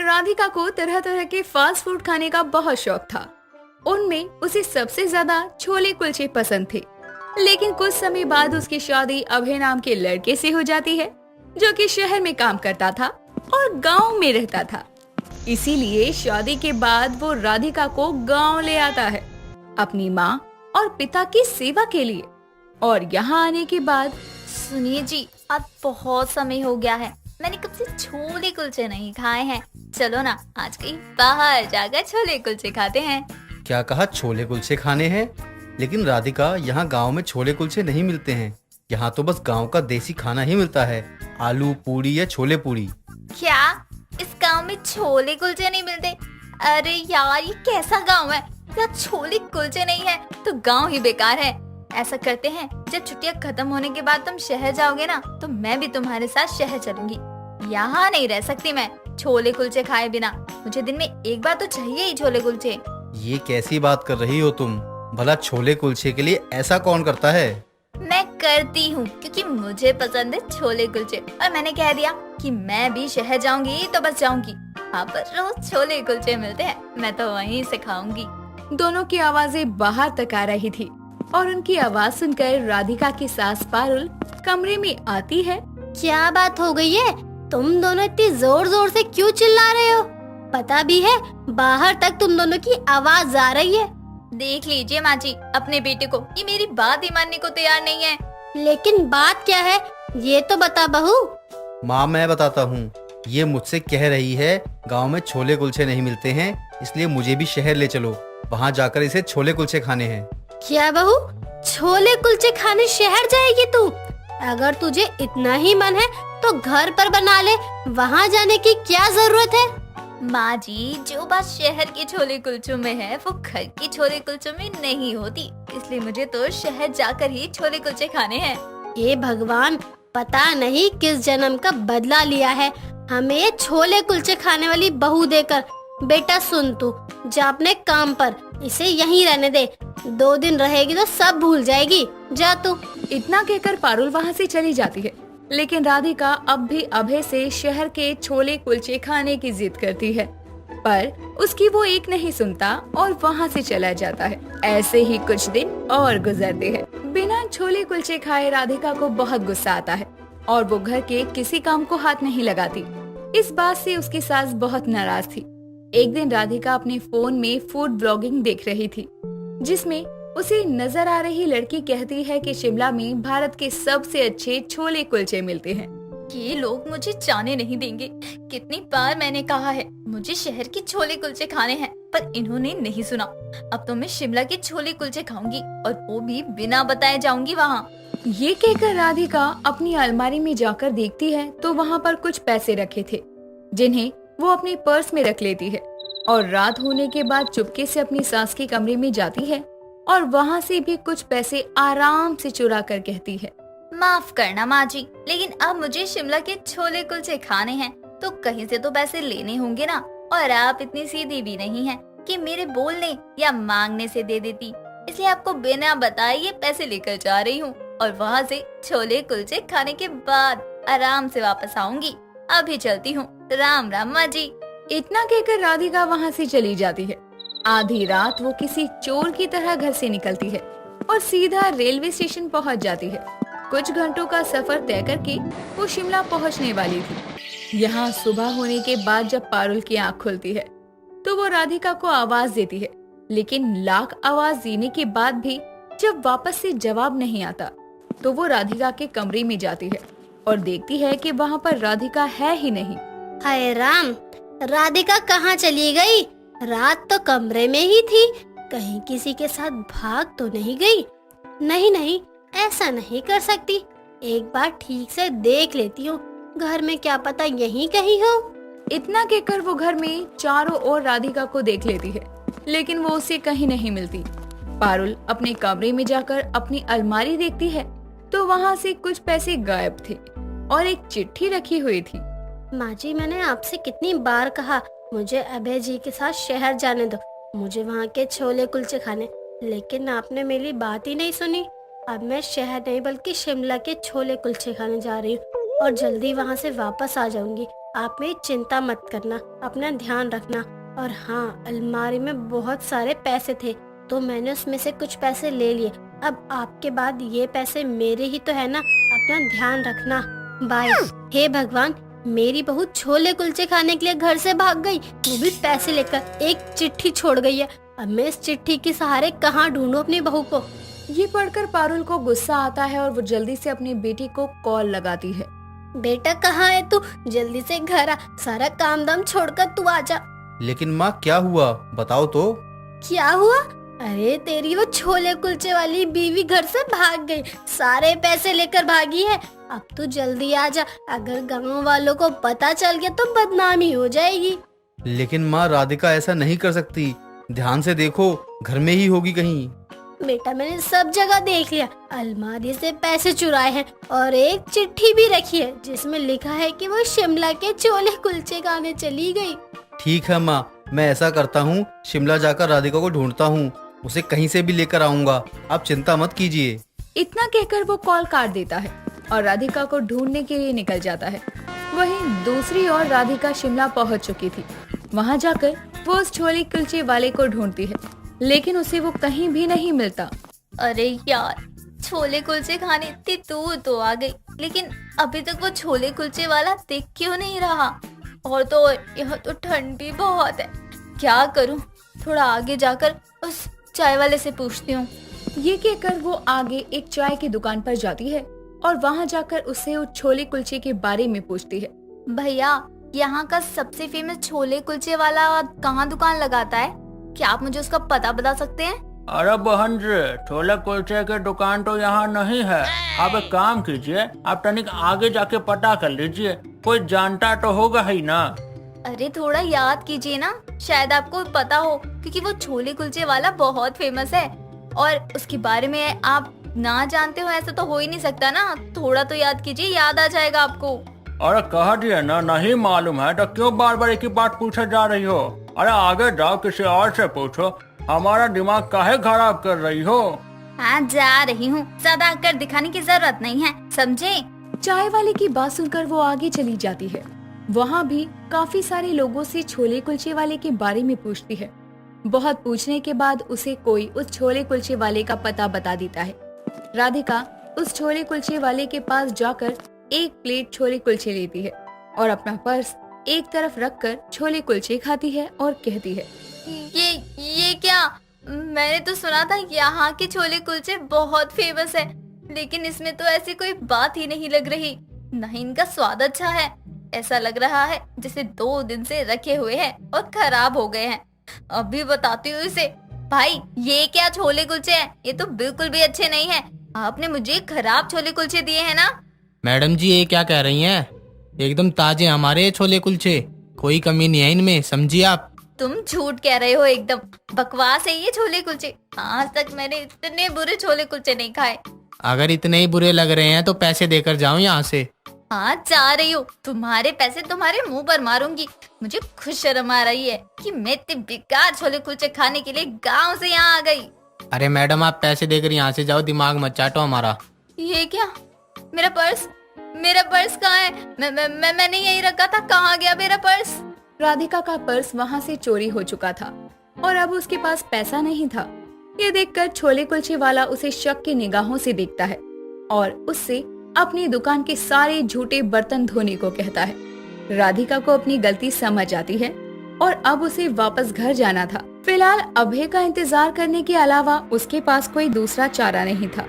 राधिका को तरह तरह के फास्ट फूड खाने का बहुत शौक था। उनमें उसे सबसे ज्यादा छोले कुलचे पसंद थे। लेकिन कुछ समय बाद उसकी शादी अभय नाम के लड़के से हो जाती है, जो कि शहर में काम करता था और गांव में रहता था। इसीलिए शादी के बाद वो राधिका को गांव ले आता है अपनी माँ और पिता की सेवा के लिए। और यहाँ आने के बाद सुनिए जी, अब बहुत समय हो गया है, मैंने कब से छोले कुलचे नहीं खाए हैं। चलो ना, आज कहीं बाहर जाकर छोले कुलचे खाते हैं। क्या कहा, छोले कुलचे खाने हैं? लेकिन राधिका, यहाँ गांव में छोले कुलचे नहीं मिलते हैं। यहाँ तो बस गांव का देसी खाना ही मिलता है, आलू पूरी या छोले पूरी। क्या इस गांव में छोले कुलचे नहीं मिलते? अरे यार, ये कैसा गांव है जहाँ छोले कुलचे नहीं है? तो गांव ही बेकार है। ऐसा करते हैं, जब छुट्टियां खत्म होने के बाद तुम शहर जाओगे ना, तो मैं भी तुम्हारे साथ शहर चलूंगी। यहाँ नहीं रह सकती मैं छोले कुलचे खाए बिना। मुझे दिन में एक बार तो चाहिए ही छोले कुलचे। ये कैसी बात कर रही हो तुम? भला छोले कुलचे के लिए ऐसा कौन करता है? मैं करती हूँ, क्योंकि मुझे पसंद है छोले कुलचे। और मैंने कह दिया कि मैं भी शहर जाऊंगी तो बस जाऊंगी। वहाँ पर रोज छोले कुलचे मिलते हैं, मैं तो वहीं से खाऊंगी। दोनों की आवाजें बाहर तक आ रही थी और उनकी आवाज सुनकर राधिका की सास पारुल कमरे में आती है। क्या बात हो गई है? तुम दोनों इतनी जोर जोर से क्यों चिल्ला रहे हो? पता भी है बाहर तक तुम दोनों की आवाज आ रही है। देख लीजिए माँ जी अपने बेटे को, ये मेरी बात ही मानने को तैयार नहीं है। लेकिन बात क्या है ये तो बता बहू। माँ, मैं बताता हूँ। ये मुझसे कह रही है गांव में छोले कुलचे नहीं मिलते हैं, इसलिए मुझे भी शहर ले चलो, वहाँ जाकर इसे छोले कुलचे खाने हैं। क्या बहू, छोले कुलचे खाने शहर जाएगी तू? अगर तुझे इतना ही मन है तो घर पर बना ले, वहाँ जाने की क्या जरूरत है? माँ जी, जो बात शहर के छोले कुलचों में है वो घर के छोले कुलचों में नहीं होती, इसलिए मुझे तो शहर जाकर ही छोले कुलचे खाने हैं। हे भगवान, पता नहीं किस जन्म का बदला लिया है हमें ये छोले कुलचे खाने वाली बहू देकर। बेटा सुन, तू जा अपने काम पर, इसे यहीं रहने दे। 2 दिन रहेगी तो सब भूल जाएगी। जा तू। इतना कहकर पारुल वहाँ से चली जाती है। लेकिन राधिका अब भी अभय से शहर के छोले कुलचे खाने की जिद करती है, पर उसकी वो एक नहीं सुनता और वहाँ से चला जाता है। ऐसे ही कुछ दिन और गुजरते हैं। बिना छोले कुलचे खाए राधिका को बहुत गुस्सा आता है और वो घर के किसी काम को हाथ नहीं लगाती। इस बात से उसकी सास बहुत नाराज थी। एक दिन राधिका अपने फोन में फूड ब्लॉगिंग देख रही थी, जिसमें उसे नजर आ रही लड़की कहती है कि शिमला में भारत के सबसे अच्छे छोले कुलचे मिलते हैं। ये लोग मुझे जाने नहीं देंगे। कितनी बार मैंने कहा है मुझे शहर के छोले कुलचे खाने हैं, पर इन्होंने नहीं सुना। अब तो मैं शिमला के छोले कुलचे खाऊंगी और वो भी बिना बताए जाऊंगी वहाँ। ये कहकर राधिका अपनी अलमारी में जाकर देखती है तो वहाँ पर कुछ पैसे रखे थे, जिन्हें वो अपने पर्स में रख लेती है और रात होने के बाद चुपके से अपनी सास के कमरे में जाती है और वहाँ से भी कुछ पैसे आराम से चुरा कर कहती है, माफ करना माँ जी, लेकिन अब मुझे शिमला के छोले कुलचे खाने हैं तो कहीं से तो पैसे लेने होंगे ना। और आप इतनी सीधी भी नहीं हैं कि मेरे बोलने या मांगने से दे देती, इसलिए आपको बिना बताए ये पैसे लेकर जा रही हूँ और वहाँ से छोले कुलचे खाने के बाद आराम से वापस आऊंगी। अभी चलती हूँ, राम राम माँ जी। इतना कहकर राधिका वहाँ से चली जाती है। आधी रात वो किसी चोर की तरह घर से निकलती है और सीधा रेलवे स्टेशन पहुँच जाती है। कुछ घंटों का सफर तय करके वो शिमला पहुँचने वाली थी। यहाँ सुबह होने के बाद जब पारुल की आँख खुलती है तो वो राधिका को आवाज देती है, लेकिन लाख आवाज देने के बाद भी जब वापस से जवाब नहीं आता तो वो राधिका के कमरे में जाती है और देखती है कि वहाँ पर राधिका है ही नहीं। हाय राम, राधिका कहाँ चली गई? रात तो कमरे में ही थी, कहीं किसी के साथ भाग तो नहीं गई? नहीं नहीं, ऐसा नहीं कर सकती। एक बार ठीक से देख लेती हूँ, घर में क्या पता यहीं कहीं हो। इतना कहकर वो घर में चारों ओर राधिका को देख लेती है, लेकिन वो उसे कहीं नहीं मिलती। पारुल अपने कमरे में जाकर अपनी अलमारी देखती है तो वहाँ से कुछ पैसे गायब थे और एक चिट्ठी रखी हुई थी। माँ जी, मैंने आपसे कितनी बार कहा मुझे अभय जी के साथ शहर जाने दो, मुझे वहाँ के छोले कुलचे खाने, लेकिन आपने मेरी बात ही नहीं सुनी। अब मैं शहर नहीं बल्कि शिमला के छोले कुलचे खाने जा रही हूँ और जल्दी वहाँ से वापस आ जाऊंगी। आप मेरी चिंता मत करना, अपना ध्यान रखना। और हाँ, अलमारी में बहुत सारे पैसे थे तो मैंने उसमें से कुछ पैसे ले लिए। अब आपके बाद ये पैसे मेरे ही तो है ना, अपना ध्यान रखना। बाय। हे भगवान, मेरी बहू छोले कुलचे खाने के लिए घर से भाग गई, वो भी पैसे लेकर। एक चिट्ठी छोड़ गई है। अब मैं इस चिट्ठी के सहारे कहाँ ढूंढूं अपनी बहू को। ये पढ़कर पारुल को गुस्सा आता है और वो जल्दी से अपनी बेटी को कॉल लगाती है। बेटा कहाँ है तू? जल्दी से घर आ, सारा काम दाम छोड़कर तू आजा। लेकिन माँ क्या हुआ, बताओ तो। क्या हुआ? अरे तेरी वो छोले कुलचे वाली बीवी घर से भाग गई, सारे पैसे लेकर भागी है। अब तू जल्दी आजा, अगर गांव वालों को पता चल गया तो बदनामी हो जाएगी। लेकिन माँ राधिका ऐसा नहीं कर सकती, ध्यान से देखो, घर में ही होगी कहीं। बेटा मैंने सब जगह देख लिया, अलमारी से पैसे चुराए हैं और एक चिट्ठी भी रखी है जिसमें लिखा है कि वो शिमला के छोले कुलचे खाने चली गई। ठीक है माँ, मैं ऐसा करता हूँ, शिमला जाकर राधिका को ढूंढता हूँ, उसे कहीं से भी लेकर आऊंगा, आप चिंता मत कीजिए। इतना कहकर वो कॉल काट देता है और राधिका को ढूंढने के लिए निकल जाता है। वहीं दूसरी ओर राधिका शिमला पहुंच चुकी थी। वहां जाकर वो उस छोले कुलचे वाले को ढूंढती है, लेकिन उसे वो कहीं भी नहीं मिलता। अरे यार, छोले कुलचे खाने इतनी दूर तो आ गई, लेकिन अभी तक वो छोले कुलचे वाला दिख क्यों नहीं रहा? और तो यहाँ तो ठंड भी बहुत है, क्या करूं? थोड़ा आगे जाकर उस चाय वाले से पूछती हूँ। ये कहकर वो आगे एक चाय की दुकान पर जाती है और वहां जाकर उससे उस छोले कुलचे के बारे में पूछती है। भैया, यहाँ का सबसे फेमस छोले कुलचे वाला कहाँ दुकान लगाता है? क्या आप मुझे उसका पता बता सकते हैं? अरे बहन जी, छोले कुलचे की दुकान तो यहाँ नहीं है। आप एक काम कीजिए, आप तनिक आगे जाके पता कर लीजिए, कोई जानता तो होगा ही ना। अरे थोड़ा याद कीजिए ना, शायद आपको पता हो, क्योंकि वो छोले कुलचे वाला बहुत फेमस है और उसके बारे में आप ना जानते हो ऐसा तो हो ही नहीं सकता ना। थोड़ा तो याद कीजिए, याद आ जाएगा आपको। अरे कह दिए ना नहीं मालूम है तो क्यों बार बार एक ही बात पूछे जा रही हो? अरे आगे जाओ, किसी और से पूछो, हमारा दिमाग काहे खराब कर रही हो? हाँ जा रही हूँ, ज्यादा कर दिखाने की जरूरत नहीं है, समझे? चाय वाले की बात सुनकर वो आगे चली जाती है। वहाँ भी काफी सारे लोगों से छोले कुलचे वाले के बारे में पूछती है। बहुत पूछने के बाद उसे कोई उस छोले कुलचे वाले का पता बता देता है। राधिका उस छोले कुलचे वाले के पास जाकर एक प्लेट छोले कुलचे लेती है और अपना पर्स एक तरफ रखकर छोले कुलचे खाती है और कहती है, ये क्या? मैंने तो सुना था यहाँ के छोले कुलचे बहुत फेमस है, लेकिन इसमें तो ऐसी कोई बात ही नहीं लग रही। नहीं इनका स्वाद अच्छा है, ऐसा लग रहा है जैसे 2 दिन से रखे हुए हैं और खराब हो गए हैं। अभी बताती हूँ इसे। भाई ये क्या छोले कुलचे हैं? ये तो बिल्कुल भी अच्छे नहीं है। आपने मुझे खराब छोले कुलचे दिए हैं ना? मैडम जी, ये क्या कह रही हैं? एकदम ताजे हमारे छोले कुलचे, कोई कमी नहीं है इनमें, समझिए आप। तुम झूठ कह रहे हो, एकदम बकवास है ये छोले कुलचे। आज तक मैंने इतने बुरे छोले कुलचे नहीं खाए। अगर इतने ही बुरे लग रहे हैं तो पैसे देकर जाओ यहाँ से। हाँ जा रही हूँ, तुम्हारे पैसे तुम्हारे मुंह पर मारूंगी। मुझे खुद शर्म आ रही है कि मैं इतने बेकार छोले कुलचे खाने के लिए गांव से यहाँ आ गई। अरे मैडम, आप पैसे देकर यहाँ से जाओ, दिमाग मत चाटो हमारा। ये क्या? मेरा पर्स कहाँ है? मैंने यही रखा था, कहाँ गया मेरा पर्स? राधिका का पर्स वहाँ से चोरी हो चुका था और अब उसके पास पैसा नहीं था। ये देखकर छोले कुलचे वाला उसे शक की निगाहों से देखता है और उससे अपनी दुकान के सारे झूठे बर्तन धोने को कहता है। राधिका को अपनी गलती समझ आती है और अब उसे वापस घर जाना था। फिलहाल अभय का इंतजार करने के अलावा उसके पास कोई दूसरा चारा नहीं था।